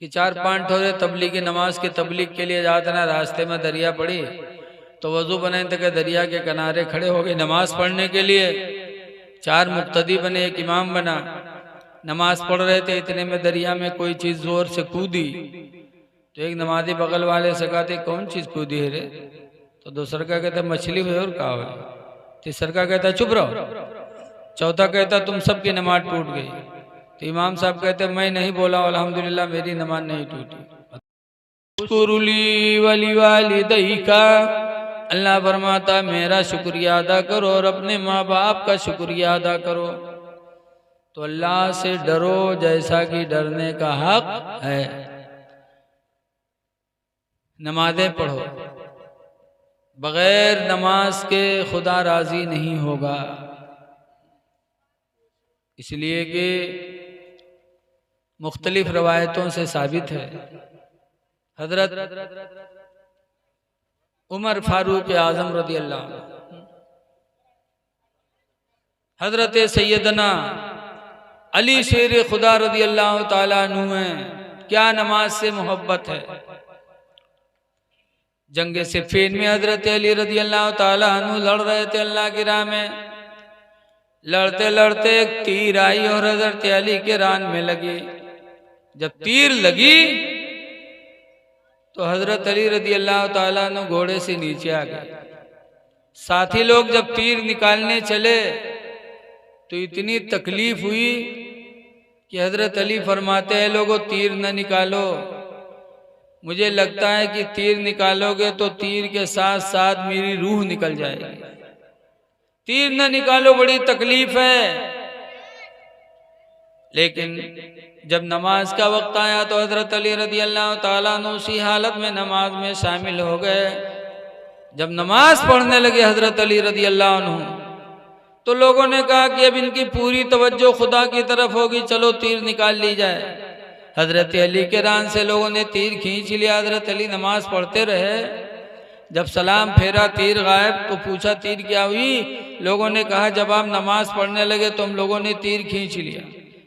कि 4-5 ठोरे तबलीगी नमाज के तबलीग के लिए जाते ना, रास्ते में दरिया पड़ी तो वजू बने तक दरिया के किनारे खड़े हो गए नमाज पढ़ने के लिए। 4 मुक्तदी बने, एक इमाम बना। नमाज पढ़ रहे थे, इतने में दरिया में कोई चीज जोर से कूदी। तो एक नमाजी बगल वाले से कहते कौन चीज कूदी है रे? तो दूसरा का कहता मछली हुई और कहा हुई। तीसरा का कहता चुप रहो। चौथा कहता तुम सबकी नमाज टूट गई। तो इमाम साहब कहते मैं नहीं बोला, अल्हम्दुलिल्लाह मेरी नमाज नहीं टूटी। शुकुरुली वली वालिदैका का अल्लाह फरमाता मेरा शुक्रिया अदा करो और अपने माँ बाप का शुक्रिया अदा करो। तो अल्लाह से डरो जैसा कि डरने का हक है। नमाजें पढ़ो, बगैर नमाज के खुदा राजी नहीं होगा। इसलिए कि मुख्तलिफ रवायतों से साबित है, हजरत उमर फारूक आजम रदी अल्लाह, हजरत सैयदना अली शेर खुदा रदी अल्लाह ताला अन्हु हैं, क्या नमाज से मोहब्बत है। जंगे सिफ़ीन में हजरत अली रदी अल्लाह ताला अन्हु लड़ रहे थे अल्लाह की राह में। लड़ते लड़ते एक तीर आई और हजरत अली के रान में लगी। जब तीर लगी तो हजरत अली रदी अल्लाह ताला अन्हु घोड़े से नीचे आ गए। साथी लोग जब तीर निकालने चले तो इतनी तकलीफ हुई कि हजरत अली फरमाते हैं लोगों तीर न निकालो, मुझे लगता है कि तीर निकालोगे तो तीर के साथ साथ मेरी रूह निकल जाएगी। तीर न निकालो, बड़ी तकलीफ है। लेकिन जब नमाज का वक्त आया तो हजरत अली रदी अल्लाह ताला अन्हु उसी हालत में नमाज में शामिल हो गए। जब नमाज पढ़ने लगे हजरत अली रदी अल्लाह अन्हु तो लोगों ने कहा कि अब इनकी पूरी तवज्जो खुदा की तरफ होगी, चलो तीर निकाल ली जाए। हजरत अली के रान से लोगों ने तीर खींच लिया। हजरत अली नमाज पढ़ते रहे। जब सलाम फेरा तीर गायब तो पूछा तीर क्या हुई। लोगों ने कहा जब आप नमाज पढ़ने लगे तो हम लोगों ने तीर खींच लिया।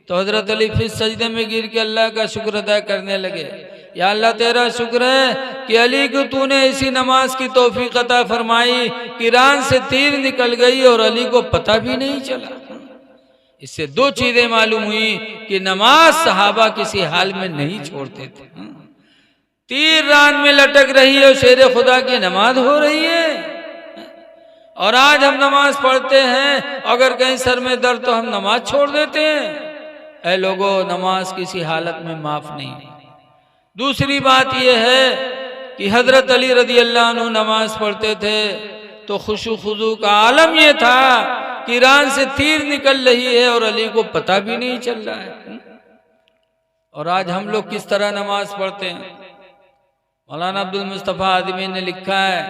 तो हजरत अली फिर सजदे में गिर के अल्लाह का शुक्र अदा करने लगे, या अल्लाह तेरा शुक्र है कि अली को तूने ऐसी नमाज की तौफीक अता फरमाई कि रान से तीर निकल गई और अली को पता भी नहीं चला। इससे 2 चीजें मालूम हुई कि नमाज सहाबा किसी हाल में नहीं छोड़ते थे। तीर रान में लटक रही है और शेर खुदा की नमाज हो रही है। और आज हम नमाज पढ़ते हैं, अगर कहीं सर में दर्द तो हम नमाज छोड़ देते हैं। ऐ लोगों, नमाज किसी हालत में माफ नहीं। दूसरी बात यह है कि हजरत अली रदी अल्लाह अन्हु नमाज पढ़ते थे तो खुशू खुजू का आलम यह था कि रान से तीर निकल रही है और अली को पता भी नहीं चल रहा है। और आज हम लोग किस तरह नमाज पढ़ते हैं। मौलाना अब्दुल मुस्तफा आदमी ने लिखा है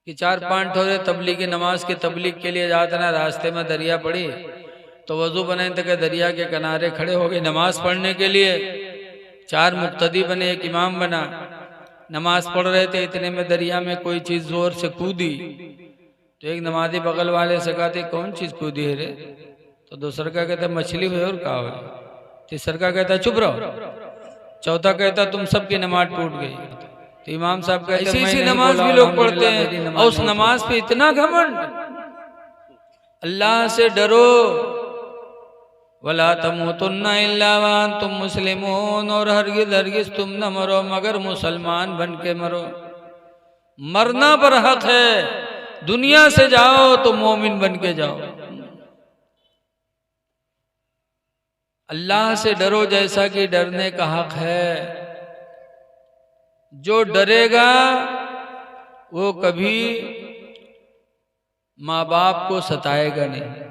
कि 4-5 ठोरे तबलीगी नमाज के तबलीग के लिए जाते ना, रास्ते में दरिया पड़ी तो वजू बने तक दरिया के किनारे खड़े हो गए नमाज पढ़ने के लिए। 4 मुक्तदी बने, एक इमाम बना। नमाज पढ़ रहे थे, इतने में दरिया में कोई चीज जोर से कूदी। तो एक नमाजी बगल वाले से कहते कौन चीज कूदी है रे? तो दूसरा का कहता मछली हुई और कहा हुई। तीसरा का कहता चुप रहो। चौथा कहता तुम सबकी नमाज टूट गई। तो इमाम साहब का ऐसी नमाज भी लोग पढ़ते हैं और उस नमाज पे इतना घमंड। अल्लाह से डरो, वला तमूतुन्ना इल्ला व अंतुम मुस्लिमून, और हरगिज़ हरगिज़ तुम न मरो मगर मुसलमान बन के मरो। मरना पर हक है, दुनिया से जाओ तो मोमिन बन के जाओ। अल्लाह से डरो जैसा कि डरने का हक है। जो डरेगा वो कभी माँ बाप को सताएगा नहीं।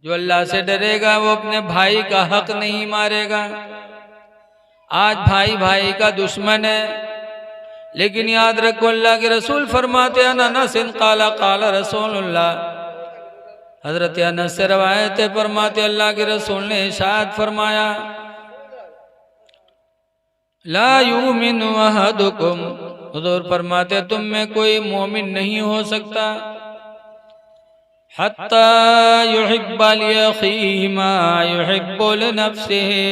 जो अल्लाह से डरेगा वो अपने भाई का हक नहीं मारेगा। आज भाई भाई का दुश्मन है, लेकिन याद रखो अल्लाह के रसूल फरमाते हैं अनस काला काला रसूलुल्लाह, हजरत अनस से रवायत है, फरमाते अल्लाह के रसूल ने इरशाद फरमाया ला युमिनु अहदुकुम, हुजूर फरमाते तुम में कोई मोमिन नहीं हो सकता हत्ता युहिब्बा लिअख़ीहि मा युहिब्बु लिनफ़्सिहि,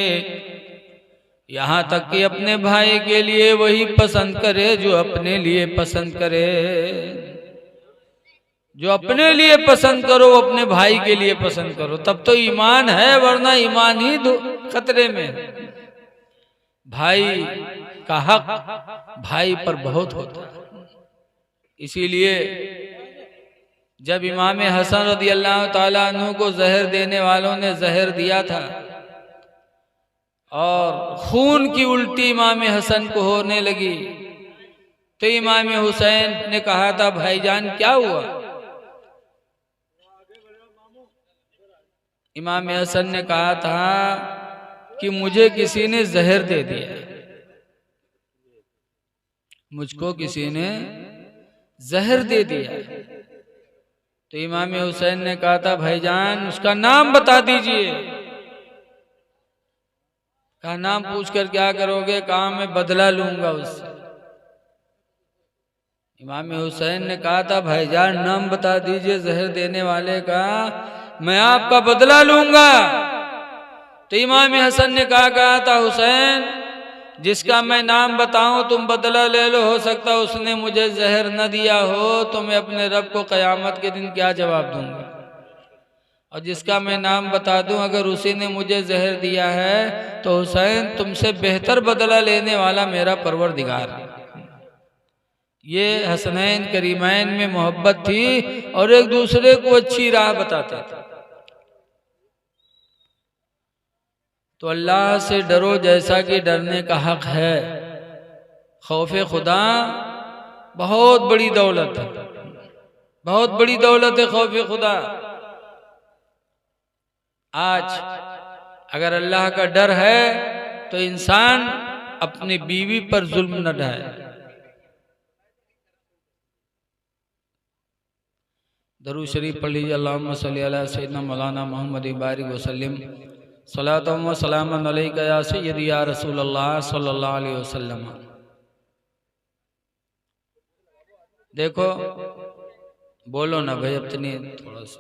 यहाँ तक कि अपने भाई के लिए वही पसंद करे जो अपने लिए पसंद करे। जो अपने लिए पसंद करो अपने भाई के लिए पसंद करो, तब तो ईमान है, वरना ईमान ही खतरे में। भाई का हक भाई पर बहुत होता है। इसीलिए जब इमाम हसन रज़ी अल्लाह ताला अन्हु को जहर देने वालों ने जहर दिया था और खून की उल्टी इमाम हसन को होने लगी, तो इमाम हुसैन ने कहा था, भाईजान क्या हुआ? इमाम हसन ने कहा था कि मुझे किसी ने जहर दे दिया, मुझको किसी ने जहर दे दिया। तो इमाम हुसैन ने कहा था, भाईजान उसका नाम बता दीजिए। कहा नाम पूछकर क्या करोगे? कहा मैं बदला लूंगा उससे। इमाम हुसैन ने कहा था, भाईजान नाम बता दीजिए जहर देने वाले का, मैं आपका बदला लूंगा। तो इमाम हसन ने कहा था, हुसैन जिसका मैं नाम बताऊं तुम बदला ले लो, हो सकता उसने मुझे जहर न दिया हो, तो मैं अपने रब को क़यामत के दिन क्या जवाब दूंगा। और जिसका मैं नाम बता दूं अगर उसी ने मुझे जहर दिया है, तो हुसैन तुमसे बेहतर बदला लेने वाला मेरा परवरदिगार है। ये हसनैन करीमैन में मोहब्बत थी और एक दूसरे को अच्छी राह बताते थे। तो अल्लाह से डरो जैसा कि डरने का हक है। खौफे खुदा बहुत बड़ी दौलत है, बहुत बड़ी दौलत है खौफे खुदा। आज अगर अल्लाह का डर है तो इंसान अपनी बीवी पर जुल्म न ढाए। दरूद शरीफ पढ़ लीजिए। अल्लाहुम्मा सल्ली अला सय्यिदना मौलाना मुहम्मद बारिक वसल्लम सलातुम व सलामुन अलैका या सय्यदी या रसूल अल्लाह सल्लल्लाहु अलैहि वसल्लम। देखो बोलो ना भाई, अपनी थोड़ा सा।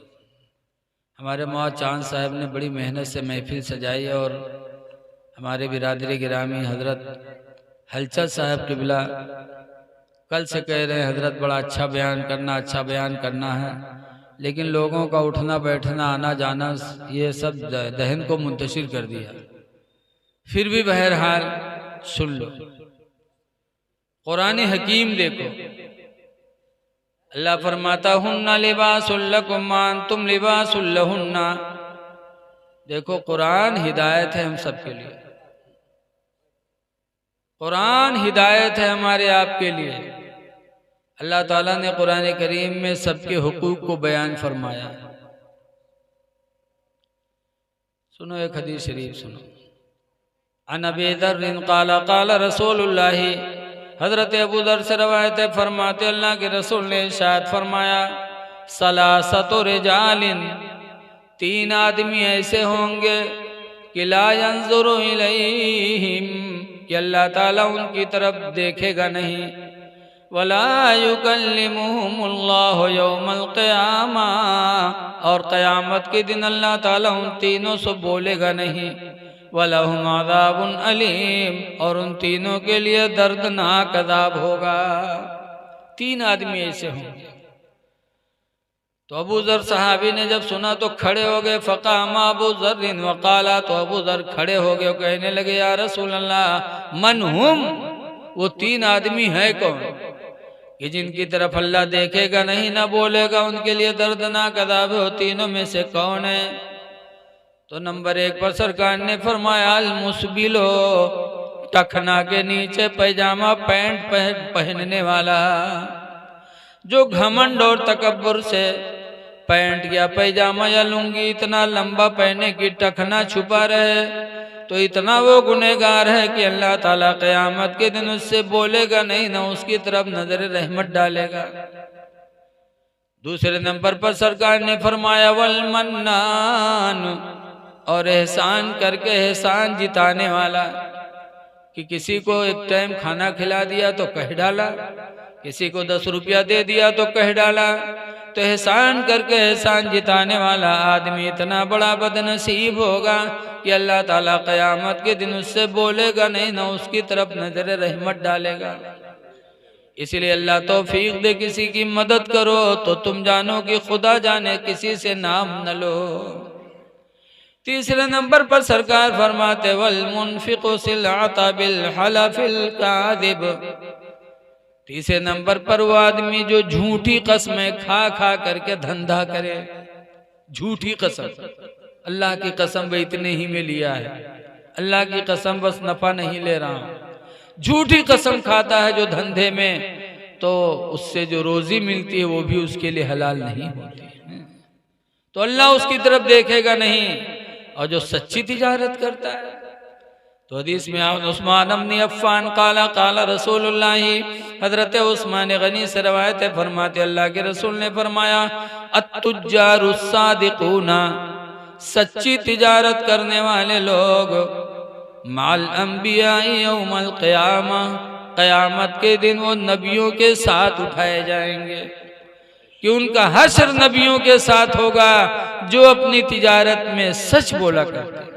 हमारे मौलाना चांद साहब ने बड़ी मेहनत से महफिल सजाई और हमारे बिरादरी गिरामी हजरत हलचल साहब किबला कल से कह रहे हैं हजरत बड़ा अच्छा बयान करना है, लेकिन लोगों का उठना बैठना आना जाना ये सब दहन को मुंतशिर कर दिया। फिर भी बहरहाल सुन लो। कुरान हकीम देखो, अल्लाह फरमाता हुन्ना लिबासुल लकुम व अंतुम लिबासुल लहुन्ना। देखो कुरान हिदायत है हम सब के लिए, कुरान हिदायत है हमारे आपके लिए। अल्लाह ताला ने कुरान करीम में सबके हुकूक को बयान फरमाया। सुनो एक हदीस शरीफ सुनो। अन अबी दर्र क़ाला क़ाला रसूलुल्लाह, हजरत अबू दर से रवायत है, फरमाते अल्लाह के रसूल ने इरशाद फरमाया, सलासतु रिजालिन, तीन आदमी ऐसे होंगे कि ला यंजुरु इलैहिम, कि अल्लाह ताला उनकी तरफ देखेगा नहीं, वला युकल्लिमुहुमुल्लाहु यौमल क़ियामा, और क़यामत के दिन अल्लाह ताला उन तीनों से बोलेगा नहीं, वलहुम अज़ाबुन अलीम, और उन तीनों के लिए दर्दनाक अज़ाब होगा। तीन आदमी ऐसे होंगे। तो अबू ज़र सहाबी ने जब सुना तो खड़े हो गए। फ़क़ाम अबू ज़र्रिन वक़ाला, तो अबू ज़र खड़े हो गए, कहने लगे या रसूल अल्लाह मन हुम, वो तीन आदमी है कौन कि जिनकी तरफ अल्लाह देखेगा नहीं ना बोलेगा, उनके लिए दर्दनाक अज़ाब हो, तीनों में से कौन है? तो नंबर एक पर सरकार ने फरमाया अल मुस्बिलो, टखना के नीचे पैजामा पैंट पहनने वाला, जो घमंड और तकब्बुर से पैंट या पैजामा या लुंगी इतना लंबा पहने कि टखना छुपा रहे, तो इतना वो गुनहगार है कि अल्लाह ताला क़यामत के दिन उससे बोलेगा नहीं, ना उसकी तरफ नजर रहमत डालेगा। दूसरे नंबर पर सरकार ने फरमाया वल मन्नान, और एहसान करके एहसान जिताने वाला, कि किसी को एक टाइम खाना खिला दिया तो कह डाला, किसी को 10 रुपया दे दिया तो कह डाला, तो एहसान करके एहसान जिताने वाला आदमी इतना बड़ा बदनसीब होगा कि अल्लाह ताला क़यामत के दिन उससे बोलेगा नहीं, ना उसकी तरफ नजर रहमत डालेगा। इसलिए अल्लाह तौफीक दे किसी की मदद करो तो तुम जानो कि खुदा जाने किसी से नाम न लो। तीसरे नंबर पर सरकार फरमाते वल मुनफिकु सिलअता बिल हलफिल कादिब। तीसरे नंबर पर वो आदमी जो झूठी कसमें खा खा करके धंधा करे। झूठी कसम, अल्लाह की कसम भाई इतने ही में लिया है, अल्लाह की कसम बस नफा नहीं ले रहा हूं। झूठी कसम खाता है जो धंधे में, तो उससे जो रोजी मिलती है वो भी उसके लिए हलाल नहीं होती है, तो अल्लाह उसकी तरफ देखेगा नहीं। और जो सच्ची तिजारत करता है, तो हदीस में उस्मान इब्न अफ़्फ़ान काला काला रसूलुल्लाह, हजरत उस्मान गनी से रवायत है, फरमाते अल्लाह के रसूल ने फरमाया अत्तुज्जारुस सादिकूना, सच्ची तिजारत करने वाले लोग माल अंबिया यौमल क़यामा, क़यामत के दिन वो नबियों के साथ उठाए जाएंगे कि उनका हश्र नबियों के साथ होगा जो अपनी तिजारत में सच बोला करते।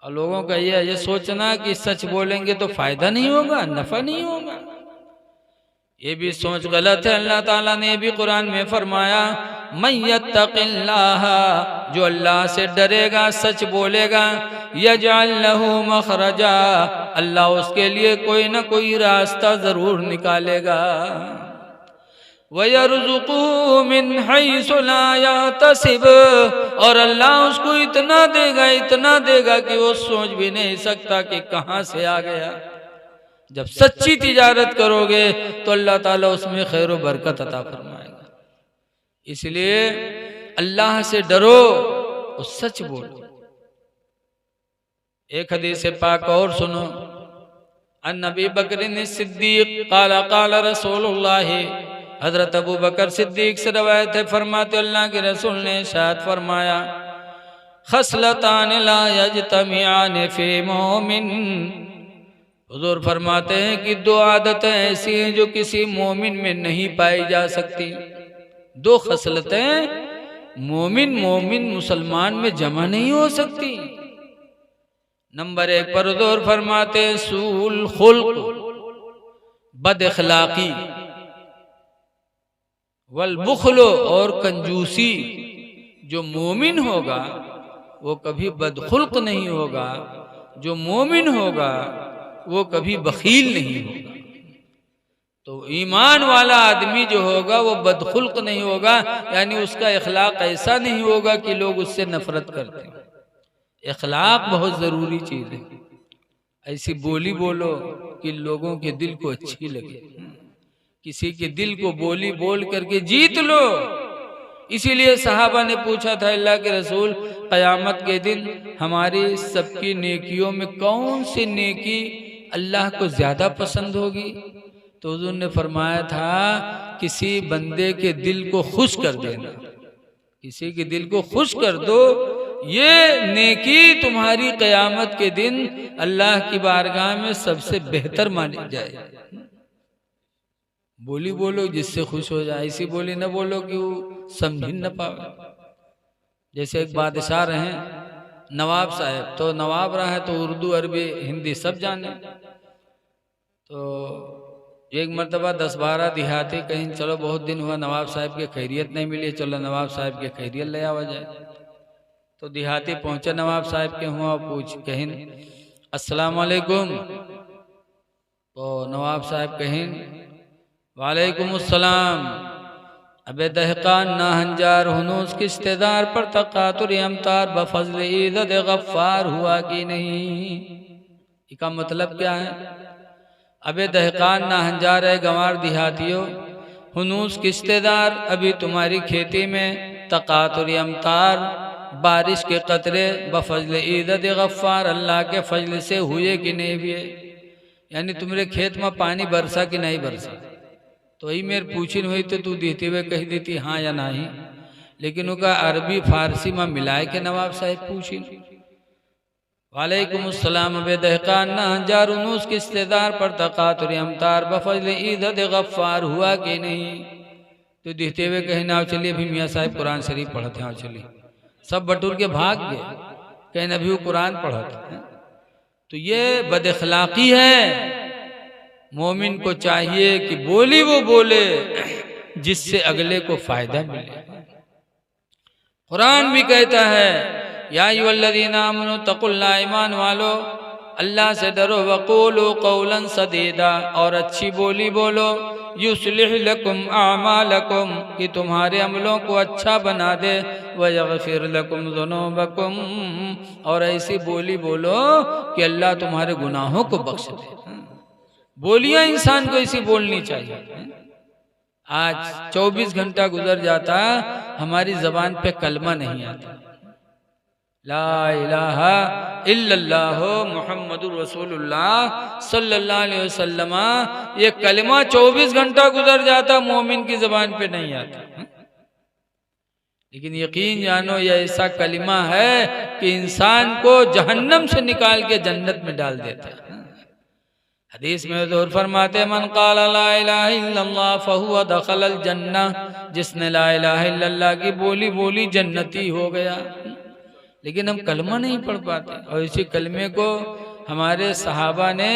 और लोगों का ये सोचना कि सच बोलेंगे तो फायदा नहीं होगा, नफा नहीं होगा, ये भी सोच गलत है। अल्लाह ताला ने भी कुरान में फरमाया मय्यत्तक़िल्लाह, जो अल्लाह से डरेगा सच बोलेगा, यजअल लहू मखरजा, अल्लाह उसके लिए कोई ना कोई रास्ता जरूर निकालेगा। वयरज़ुक़ुहु मिन हैसु ला यहतसिब, और अल्लाह उसको इतना देगा कि वो सोच भी नहीं सकता कि कहाँ से आ गया। जब सच्ची तिजारत करोगे तो अल्लाह ताला उसमें खैर व बरकत अता फरमाएगा। इसलिए अल्लाह से डरो और सच बोलो। एक हदीस पाक और सुनो, अन नबी बकर सिद्दीक काला काला रसूलुल्लाह, हजरत अबू बकर सिद्दीक से रवायत है, फरमाते अल्लाह के रसूल ने शायद फरमाया खसलतान ला यजतमिआन फी मोमिन, हुजूर फरमाते हैं कि दो आदतें ऐसी हैं जो किसी मोमिन में नहीं पाई जा सकती। दो खसलतें मोमिन मुसलमान में जमा नहीं हो सकती। नंबर एक पर हुजूर फरमाते सूल खुल्क, बद अखलाकी, वल बुखलो, और कंजूसी। जो मोमिन होगा वो कभी बदखुल्क नहीं होगा, जो मोमिन होगा वो कभी बखील नहीं होगा। तो ईमान वाला आदमी जो होगा वो बदखुल्क नहीं होगा, यानी उसका इखलाक ऐसा नहीं होगा कि लोग उससे नफरत करते हैं। इखलाक बहुत ज़रूरी चीज़ है। ऐसी बोली बोलो कि लोगों के दिल को अच्छी लगे, किसी के दिल को बोली बोल करके जीत लो। इसीलिए सहाबा ने पूछा था अल्लाह के रसूल, क़यामत के दिन हमारी सबकी नेकियों में कौन सी नेकी अल्लाह को ज्यादा पसंद होगी? तो हुज़ूर ने फरमाया था किसी बंदे के दिल को खुश कर देना, किसी के दिल को खुश कर दो, ये नेकी तुम्हारी क़यामत के दिन अल्लाह की बारगाह में सबसे बेहतर मानी जाए। बोली बोलो जिससे खुश हो जाए, ऐसी बोली न बोलो कि वो समझ न पावे। जैसे एक बादशाह रहे नवाब साहब, तो नवाब रहा है तो उर्दू अरबी हिंदी सब जाने। तो एक मरतबा 10-12 देहाती कहीं चलो बहुत दिन हुआ नवाब साहब के खैरियत नहीं मिली, चलो नवाब साहब के खैरियत ले आवा जाए। तो देहाती पहुंचे नवाब साहब के, हुआ पूछ कहीं अस्सलाम वालेकुम। तो नवाब साहब कहीं वालेकुम अस्सलाम। अबे दहकान ना हंजार हुनूस किस्तेदार पर तकातुर अमतार बफज़ल इज़्ज़त गफ्फार हुआ कि नहीं? इसका मतलब क्या है? अबे दहकान ना हंजार है गंवार देहातियों, हुनूस किस्तेदार, अभी तुम्हारी खेती में तकातुर अमतार बारिश के कतरे बफज़ल इज़्ज़त गफ्फार अल्लाह के फजल से हुए कि नहीं हुए, यानी तुम्हारे खेत में पानी बरसा कि नहीं बरसा। तो यही मेरे पूछी हुई तो तू देते हुए कह देती हाँ या नहीं, लेकिन उनका अरबी फारसी में मिलाए के नवाब साहब पूछी। वालेकुम अस्सलाम बे दहकान ना हंजार उनूस किस्तेदार पर तकातुर अमतार बफज़ल इज़्ज़त गफ्फार हुआ कि नहीं? तो देखते हुए कहे ना चलिए अभी मियाँ साहब कुरान शरीफ पढ़ते हैं, चलिए सब बटूर के भाग गए, कहें अभी वो कुरान पढ़ते हैं। तो ये बदअखलाकी है। मोमिन को चाहिए कि बोली वो बोले जिससे अगले को फायदा मिले। कुरान भी कहता है या अय्युहल्लज़ीना आमनू तक़ुल्लाह, ईमान वालो अल्लाह से डरो, वक़ूलू क़ौलन सदीदा, और अच्छी बोली बोलो, युस्लिह लकुम आमालकुम, कि तुम्हारे अमलों को अच्छा बना दे, वयग़फिर लकुम ज़ुनूबकुम, और ऐसी बोली बोलो कि अल्लाह तुम्हारे गुनाहों को बख्श दे। बोलियां इंसान को ऐसी बोलनी चाहिए। आज 24 घंटा गुजर जाता हमारी जबान पे कलमा नहीं आता, ला इलाहा इल्लल्लाह मुहम्मदुर रसूलुल्लाह सल्लल्लाहु अलैहि वसल्लम, ये कलमा 24 घंटा गुजर जाता मोमिन की जबान पे नहीं आता। लेकिन यकीन जानो ये ऐसा कलिमा है कि इंसान को जहन्नम से निकाल के जन्नत में डाल देता है। हदीस में हुज़ूर फरमाते मन क़ाला ला इलाहा इल्लल्लाह फहुवा दख़लल जन्नह, जिसने ला इलाहा इल्लल्लाह की बोली बोली जन्नती हो गया। लेकिन हम कलमा नहीं पढ़ पाते, और इसी कलमे को हमारे सहाबा ने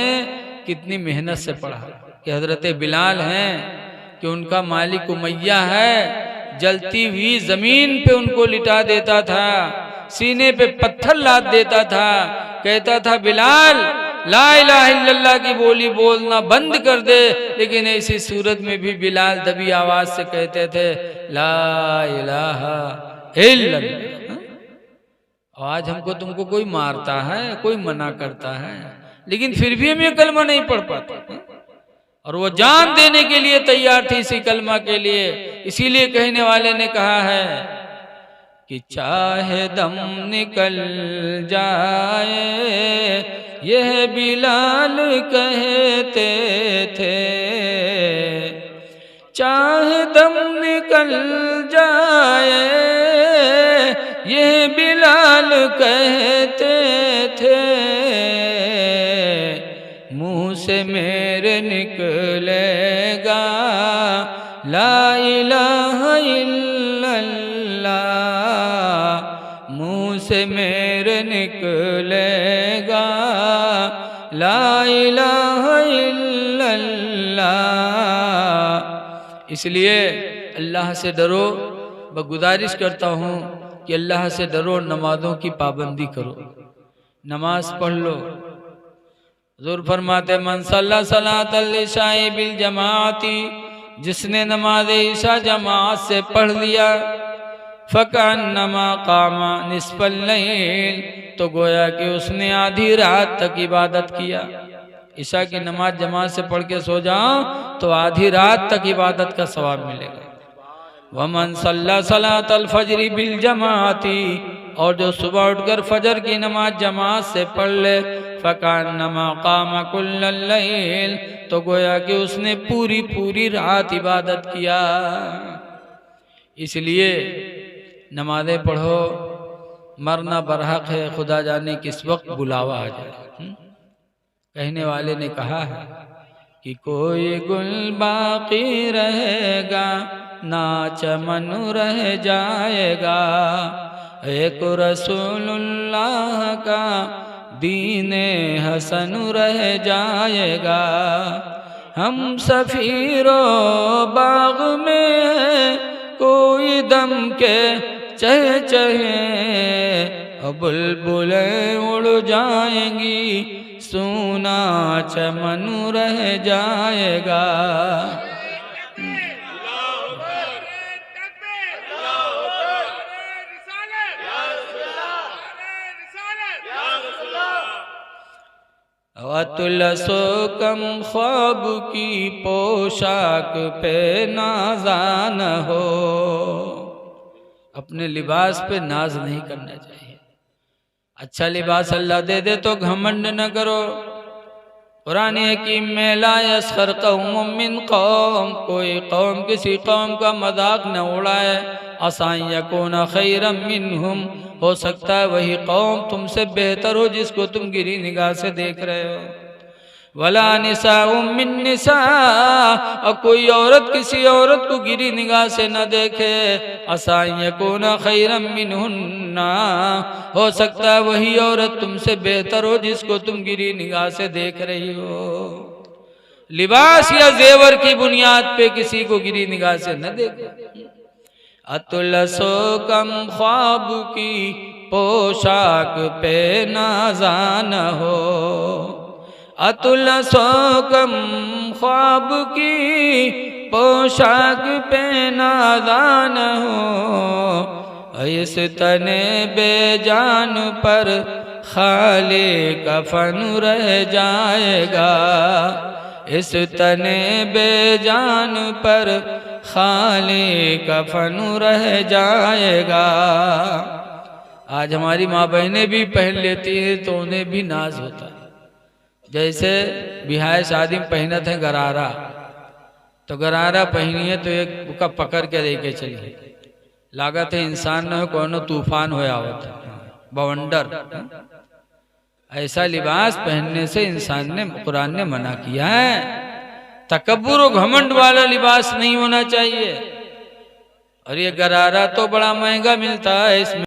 कितनी मेहनत से पढ़ा। कि हज़रत बिलाल हैं कि उनका मालिक उमैया है, जलती हुई जमीन पे उनको लिटा देता था, सीने पे पत्थर लाद देता था, कहता था बिलाल ला इलाहा इल्लल्लाह की बोली बोलना बंद कर दे। लेकिन ऐसी सूरत में भी बिलाल दबी आवाज से कहते थे ला इलाहा इल्लल्लाह। आज हमको तुमको कोई मारता है, कोई मना करता है, लेकिन फिर भी हम ये कलमा नहीं पढ़ पाते। और वो जान देने के लिए तैयार थी इसी कलमा के लिए। इसीलिए कहने वाले ने कहा है कि चाहे दम निकल जाए, यह बिलाल कहते थे, चाहे दम निकल जाए, यह बिलाल कहते थे, मुँह से मेरे निकलेगा ला इलाहा इल्लल्लाह, मुँह से मेरे निकलेगा ला इलाहा इल्लल्लाह। इसलिए अल्लाह से डरो। मैं गुजारिश करता हूँ कि अल्लाह से डरो, नमाजों की पाबंदी करो, नमाज पढ़ लो। हुज़ूर फरमाते मन सल्ला सलातल इशाई बिल जमाअती, जिसने नमाज ईशा जमात से पढ़ लिया, फ़कअन्नमा कामा निस्फ़ल लैल, तो गोया कि उसने आधी रात तक इबादत किया। ईशा की नमाज जमात से पढ़ के सो जाओ तो आधी रात तक इबादत का सवाब मिलेगा। वमन सल्ला सलातल फजरी बिल जमाती, और जो सुबह उठकर फजर की नमाज जमात से पढ़ ले, फ़कअन्नमा कामा कुल्लल लैल, तो गोया कि उसने पूरी पूरी रात इबादत किया। इसलिए नमाज़ें पढ़ो, मरना बरहक है, खुदा जाने किस वक्त बुलावा आ जाए। कहने वाले ने कहा है कि कोई गुल बाकी रहेगा ना चमन रह जाएगा, एक रसूलुल्लाह का दीने हसन रह जाएगा। हम सफीरो बाग में है कोई दम के चह चहे, बुलबुलें उड़ जाएंगी सूना चमन रह जाएगा। तुलसो कम ख्वाब की पोशाक पे नाज़ान हो, अपने लिबास पे नाज नहीं करना चाहिए। अच्छा लिबास अल्लाह दे दे तो घमंड न करो। कुरान हकीम में ला यस्खर कौम मिन कौम, कोई कौम किसी कौम का मजाक न उड़ाए। असा यकून खैरम मिनहुम, हो सकता है वही कौम तुमसे बेहतर हो जिसको तुम गिरी निगाह से देख रहे हो। वला निसाउम मिन निसा, और कोई औरत किसी औरत को गिरी निगाह से न देखे। असा यकून खैरम मिनहुन्ना, हो सकता है वही औरत तुमसे बेहतर हो जिसको तुम गिरी निगाह से देख रही हो। लिबास या जेवर की बुनियाद पे किसी को गिरी निगाह से न देखो। अतुलसो कम ख्वाब की पोशाक पे नाज़ान हो, अतुलसो कम ख्वाब की पोशाक पे नाज़ान हो। इस तने बेजान पर खाली कफन रह जाएगा, इस तने बेजान पर खाली कफन रह जाएगा। आज हमारी माँ बहनें भी पहन लेती हैं तो उन्हें भी नाज होता है। जैसे बिहार शादी में पहनत है गरारा, तो गरारा पहनिए तो एक का पकड़ के लेके चलिए, लागत है इंसान न हो कोनो तूफान होया होता बवंडर। ऐसा लिबास पहनने से इंसान ने, कुरान ने मना किया है। तकब्बुर और घमंड वाला लिबास नहीं होना चाहिए। और ये गरारा तो बड़ा महंगा मिलता है, इसमें